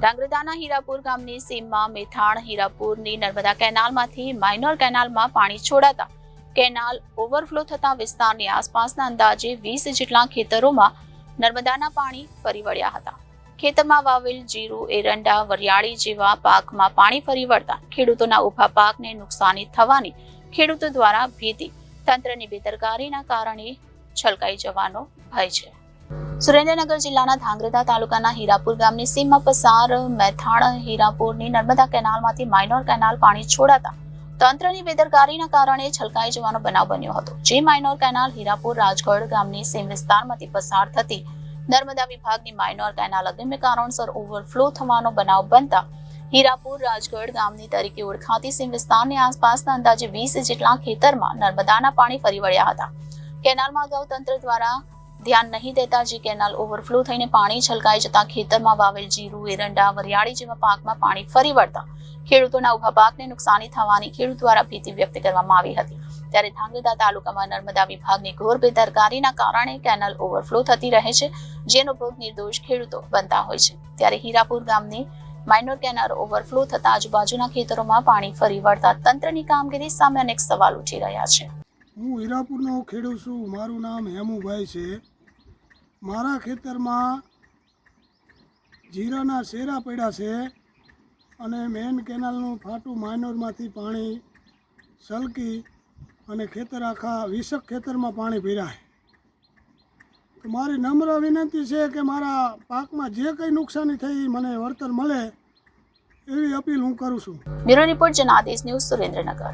ધાંગધ્રાના હીરાપુર ગામની સીમમાં મેથાણ હીરાપુરની નર્મદા કેનાલમાંથી માઇનોર કેનાલમાં પાણી છોડાતા કેનાલ ઓવરફ્લો થતા વિસ્તારની આસપાસના અંદાજે 20 જેટલા ખેતરોમાં નર્મદાના પાણી ફરી વળ્યા હતા. ખેતરમાં વાવેલ જીરું, એરંડા, વરિયાળી જેવા પાકમાં પાણી ફરી વળતા ખેડૂતોના ઊભા પાકને નુકસાની થવાની ખેડૂતો દ્વારા ભીતિ, તંત્રની બેદરકારીના કારણે છલકાઈ જવાનો ભય છે. સુરેન્દ્રનગર જિલ્લાના ધાંગધ્રા તાલુકાના હીરાપુર ગામની સીમમાં પસાર મેથાણ હીરાપુરની નર્મદા કેનાલમાંથી માઇનોર કેનાલ પાણી છોડાતા તંત્રની બેદરકારીના કારણે છલકાઈ જવાનો બનાવ બન્યો હતો. જે માઇનોર કેનાલ હીરાપુર રાજગઢ ગામની સીમ વિસ્તારમાંથી પસાર થતી નર્મદા વિભાગની માઇનોર કેનાલ અગમ્ય કારણસર ઓવરફ્લો થવાનો બનાવ બનતા હીરાપુર રાજગઢ ગામની તરીકે ઓળખાતી સીમ વિસ્તારની આસપાસના અંદાજે 20 જેટલા ખેતરમાં નર્મદાના પાણી ફરી વળ્યા હતા. કેનાલમાં અગાઉ તંત્ર દ્વારા ધ્યાન નહીં દેતા જે કેનાલ ઓવરફ્લો થઈને પાણી છલકાઈ જતા ખેતરમાં વાવેલ જીરું, એરંડા, વરિયાળી જેવા પાકમાં પાણી ફરી વળતા ખેડૂતોના ઊભા પાકને નુકસાની થવાની ખેડૂત દ્વારા ભીતિ વ્યક્ત કરવામાં આવી હતી. ત્યારે ધાંગધ્રા તાલુકામાં નર્મદા વિભાગની ઘોર બેદરકારીના કારણે કેનાલ ઓવરફ્લો થતી રહે છે, જેનો ભોગ નિર્દોષ ખેડૂતો બનતા હોય છે. ત્યારે હીરાપુર ગામની માઇનોર કેનાલ ઓવરફ્લો થતા આજુબાજુના ખેતરોમાં પાણી ફરી વળતા તંત્રની કામગીરી સામે અનેક સવાલ ઉઠી રહ્યા છે. હું હીરાપુરનો ખેડૂત છું. મારું નામ હેમુભાઈ છે. મારા ખેતરમાં જીરાના શેરા પડ્યા છે અને મેન કેનાલનું ફાટું માઇનોરમાંથી પાણી સલકી અને ખેતર આખા 20 ખેતરમાં પાણી ભર્યા છે. તો મારી નમ્ર વિનંતી છે કે મારા પાકમાં જે કંઈ નુકસાની થઈ મને વળતર મળે એવી અપીલ હું કરું છું. Bureau report Janadesh news, Surendranagar.